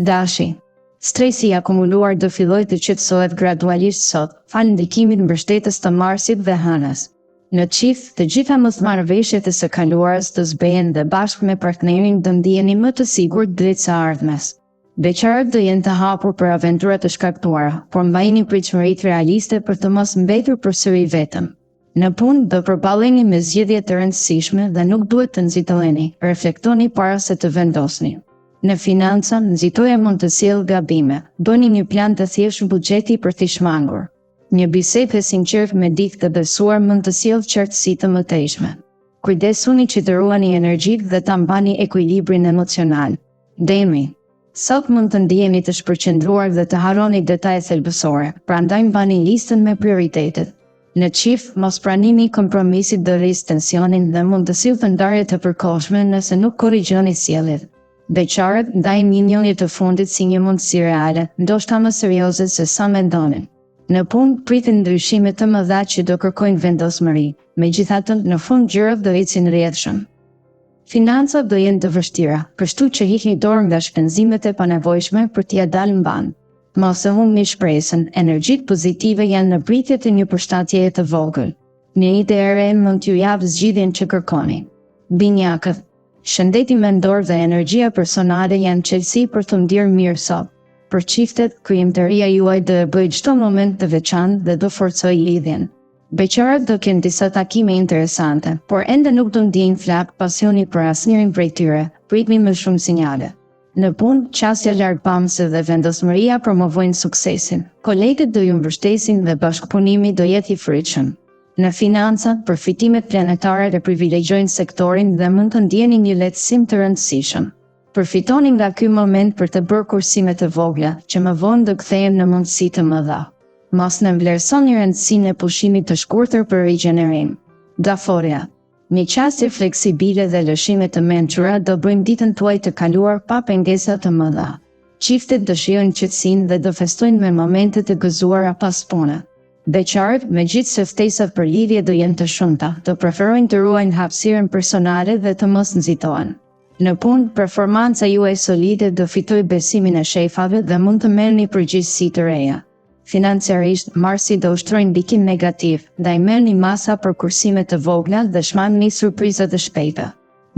Dashi. Stresi i akumuluar do filloj të qetësohet gradualisht sot, falë ndikimit mbështetës të Marsit dhe Hënës. Në Qif, të gjitha mosmarrëveshjet e së kaluarës do zbehen dhe bashkë me partnerin do ndiheni më të sigurt drejt së ardhmes. Beqarët do jenë të hapur për aventura të shkaktuara, por mbajini pritshmëritë realiste për të mos mbetur përsëri vetëm. Në punë do përballeni me zgjedhje të rëndësishme dhe nuk duhet të nxitoheni, reflektoni para se të vendosni. Në financa, nxitoja mund të sjellë gabime, bëni një plan të thjeshtë buxheti për t'i shmangur. Një bisedë e sinqertë me dikë të besuar mund të sjellë qartësi të mëtejshme. Kujdesuni që të ruani energjitë dhe ta mbani ekuilibrin emocional. Demi. Sot mund të ndiheni të shpërqendruar dhe të harroni detajet thelbësore, prandaj mbani listën me prioritetet. Në Qif, mos pranimi kompromisit do rrisë tensionin dhe mund të sjellë ndarje të përkohshme nëse nuk korrigjoni sjelljet. Beqarët ndajnë minionit të fundit si një mundësi reale, ndoshta më serioze se sa mendonin. Në punë pritin ndryshime të mëdha që do kërkojnë vendosmëri, megjithatë në fund gjërat do ecin rrjedhshëm. Financat do jenë të vështira, kështu që hiqni dorë nga shpenzimet e panevojshme për t'ia dalë mban. Mos e humbni shpresën, energjitë pozitive janë në pritje të një përshtatjeje të vogël. Një ide e re mund t'ju japë zgjidhjen që kërkoni. Binjakët. Shëndeti mendor dhe energjia personale janë çelësi për të ndjerë mirë sot. Për çiftet, krijimtaria juaj do e bëjë çdo moment të veçantë dhe do forcojë lidhjen. Beqarët do kenë disa takime interesante, por ende nuk do ndjejnë flak pasioni për asnjërin prej tyre, pritni më shumë sinjale. Në punë, qasja largpamëse dhe vendosmëria promovojnë suksesin. Kolegët do ju mbështesin dhe bashkëpunimi do jetë i frytshëm. Në financa, përfitimet planetare dhe privilegjojnë sektorin dhe mund të ndjeni një lehtësim të rëndësishëm. Përfitoni nga ky moment për të bërë kursime të vogla, që më vonë do kthehen në mundësi të mëdha. Mos në vlerësoni rëndësinë e pushimit të shkurtër për rigjenerim. Daforia. Një qasje fleksibile dhe lëshime të mençura do bëjnë ditën tuaj të kaluar pa pengesa të mëdha. Çiftet dëshirojnë qetësinë dhe do festojnë me momente të gëzuara pas pune. Beqarët, megjithëse ftesat për lidhje do jenë të shumta, do preferojnë të ruajnë hapësirën personale dhe të mos nxitohen. Në punë, performanca juaj solide do fitojë besimin e shefave dhe mund të merrni përgjegjësi të reja. Financiarisht, Marsi do ushtrojë ndikim negativ, ndaj merrni masa për kursime të vogla dhe shmangni surpriza të shpejta.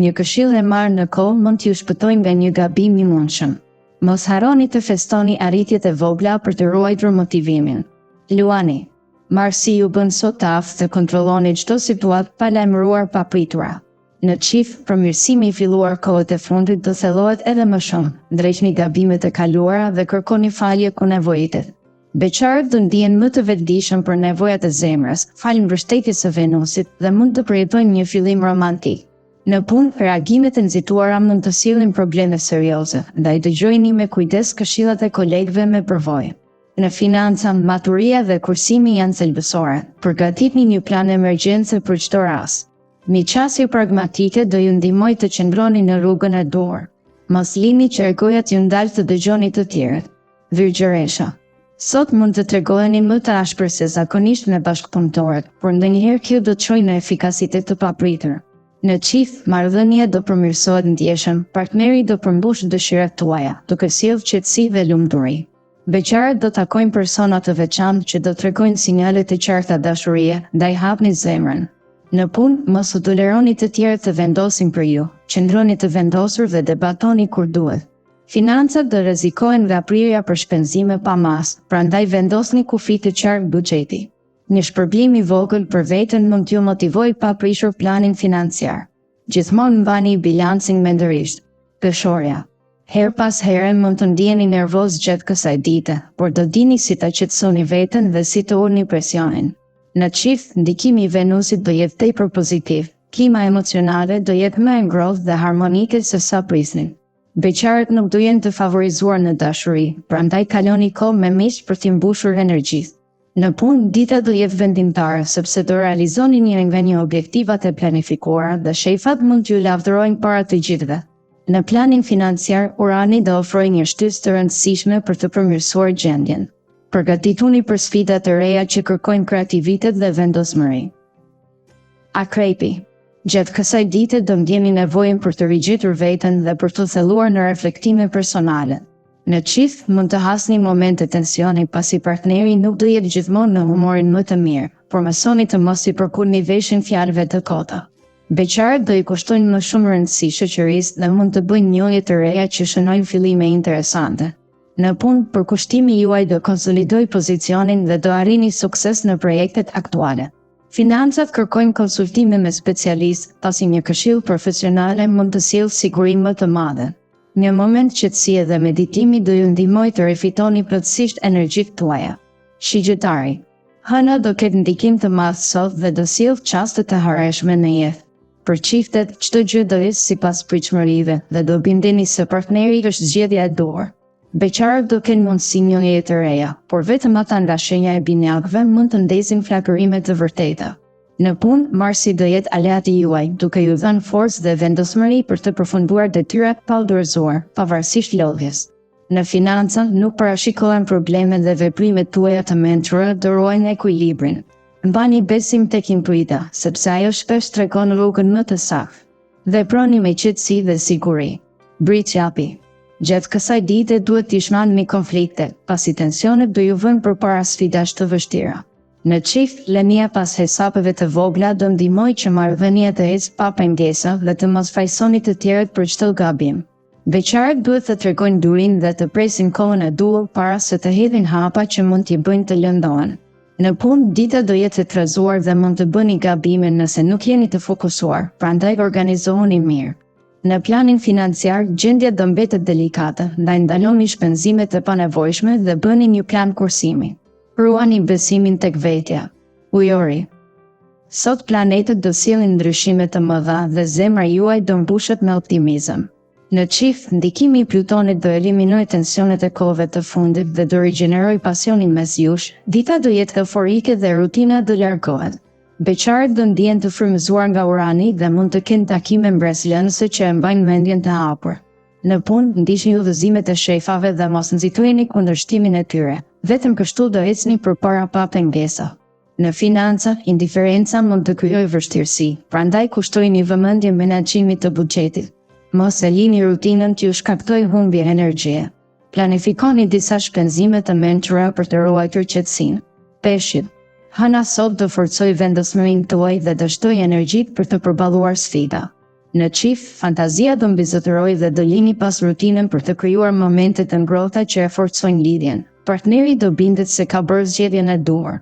Një këshill e marrë në kohë mund t'ju shpëtojë nga një gabim i mundshëm. Mos harroni të festoni arritjet e vogla për të ruajtur motivimin. Luani. Marsi ju bën sot të aftë dhe kontrolloni çdo situatë pa lajmëruar papritura. Në Qif, përmirësimi i filluar kohët e fundit do thellohet edhe më shumë, ndreqni gabimet e kaluara dhe kërkoni falje ku nevojitet. Beqarët do ndihen më të vetëdijshëm për nevojat e zemrës, falë mbështetjes së Venusit dhe mund të përjetojnë një fillim romantik. Në punë, reagimet e nxituara mund të sillin probleme serioze, ndaj dëgjojini me kujdes këshillat e kolegëve me përvojë. Në financa, maturia dhe kursimi janë thelbësore. Përgatitni një plan emergjence për çdo rast. Miqësia pragmatike do ju ndihmojë të qëndroni në rrugën e duhur. Mos lini që rgojat ju ndalë të dëgjoni të tjerët. Virgjëresha. Sot mund të tregoheni më të ashpër se zakonisht me bashkëpunëtorët, por ndonjëherë kjo do të çojë në efikasitet të papritur. Në Qif, marrëdhënia do përmirësohet ndjeshëm, partneri do përmbush dëshirat tuaja, duke sjellë qetësi dhe lumturi. Beqarët do takojnë persona të veçantë që do tregojnë sinjale të qarta dashurie, ndaj hapni zemrën. Në punë, mos u toleroni të tjerët të vendosin për ju, qëndroni të vendosur dhe debatoni kur duhet. Financat do rrezikohen nga prirja për shpenzime pa mas, prandaj vendosni kufi të qartë buxheti. Një shpërblim i vogël për veten mund t'ju motivojë pa prishur planin financiar. Gjithmonë mbani bilancin mendërisht. Peshorja. Her pas here mund të ndjeni nervoz gjatë kësaj dite, por do dini si ta qetësoni veten dhe si të ulni presionin. Në Qif, ndikimi i Venusit do jetë tepër pozitiv. Klima emocionale do jetë më e ngrohtë dhe harmonike se sa prisnin. Beqarët nuk do jenë të favorizuar në dashuri, prandaj kaloni kohë me miq për t'i mbushur energjisë. Në punë, dita do jetë vendimtare, sepse do realizoni një nga një objektivat e planifikuara dhe shefat mund t'ju lavdërojnë para të gjithëve. Në planin financiar, Urani do ofrojë një shtysë të rëndësishme për të përmirësuar gjendjen. Përgatituni për sfidat të reja që kërkojnë kreativitet dhe vendosmëri. Akrepi. Gjatë kësaj dite do ndjeni nevojën për të rigjitur veten dhe për të thelluar në reflektime personale. Në çift mund të hasni momente tensioni pasi partneri nuk do jetë gjithmonë në humorin më të mirë, por mësoni të mos i përkulni veshin fjalëve të kota. Beqarët do i kushtojnë më shumë rëndësi shoqërisë dhe mund të bëjnë njëje të reja që shënojnë fillime interesante. Në punë, përkushtimi juaj do konsolidoj pozicionin dhe do arrini sukses në projektet aktuale. Financat kërkojnë konsultime me specialistë, pasi një këshill profesionale mund të sjellë siguri më të madhe. Një moment qetësie dhe meditimi do ju ndihmojë të rifitoni plotësisht energjitë tuaja. Shigjetari. Hëna do ketë ndikim të madh sot dhe do sjellë çaste të harreshme në jetë. Për çiftet, çdo gjë do jetë sipas pritshmërive dhe do bindeni se partneri është zgjedhja e duhur. Beqarët do kenë mundësi njëje të reja, por vetëm ata nga shenja e binjakëve mund të ndesin flakërime të vërteta. Në punë, Marsi do jetë aleati juaj, duke ju dhënë forcë dhe vendosmëri për të përfunduar detyrat pa u dorëzuar, pavarësisht lodhjes. Në financa, nuk parashikohen probleme dhe veprimet tuaja të mençura do ruajnë ekuilibrin. Mbani besim tek intuita, sepse ajo shpesh tregon rrugën më të saktë. Veproni me qetësi dhe siguri. Briqapi. Gjatë kësaj dite duhet t'i shmanni konflikte, pasi tensionet do ju vënë përpara sfidash të vështira. Në çift, lënia pas hesapeve të vogla do ndihmojë që marrëdhënia të ecë pa pengesa dhe të mos fajsoni të tjerët për çdo gabim. Beqarët duhet të tregojnë durin dhe të presin kohën e duhur para se të hedhin hapa që mund t'i bëjnë të lëndohen. Në punë, dita do jetë e trazuar dhe mund të bëni gabime nëse nuk jeni të fokusuar, prandaj organizohuni mirë. Në planin financiar, gjendja do mbetet delikate, ndaj ndaloni shpenzimet e panevojshme dhe bëni një plan kursimi. Ruani besimin tek vetja. Ujori. Sot planetët do sjellin ndryshime të mëdha dhe zemra juaj do mbushet me optimizëm. Në çift, ndikimi i Plutonit do eliminojë tensionet e kohëve të fundit dhe do rigjenerojë pasionin mes jush. Dita do jetë euforike dhe rutina do largohet. Beqarët do ndihen të frymëzuar nga Urani dhe mund të kenë takime mbreslënëse që e mbajnë mendjen të hapur. Në punë, ndiqni udhëzimet e shefave dhe mos nxitoni kundërshtimin e tyre. Vetëm kështu do ecni përpara pa pengesa. Në financa, indiferenca mund të krijojë vështirësi, prandaj kushtojini vëmendje menaxhimit të buxhetit. Mos e lini rutinën që ju shkaktojë humbje energjie. Planifikoni disa shpenzime të mençura për të ruajtur qetësinë. Peshqit. Hëna sot do forcoj vendosmërinë tuaj dhe do shtojë energjitë për të përballuar sfida. Në çift, fantazia do mbizotërojë dhe do lini pas rutinën për të krijuar momente të ngrohta që e forcojnë lidhjen. Partneri do bindet se ka bërë zgjedhjen e duhur.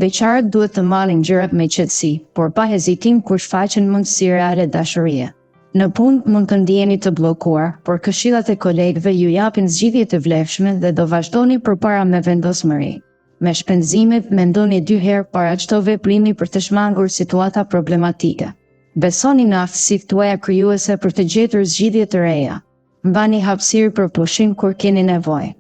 Beqarët duhet të marrin gjërat me qetësi, por pa hezitim kur shfaqen mundësi reale dashurie. Në punë mund të ndiheni të bllokuar, por këshillat e kolegëve ju japin zgjidhje të vlefshme dhe do vazhdoni përpara me vendosmëri. Me shpenzimet, mendoni 2 herë para çdo veprimi për të shmangur situata problematike. Besoni në aftësitë tuaja krijuese për të gjetur zgjidhje të reja. Mbani hapësirë për pushim kur keni nevojë.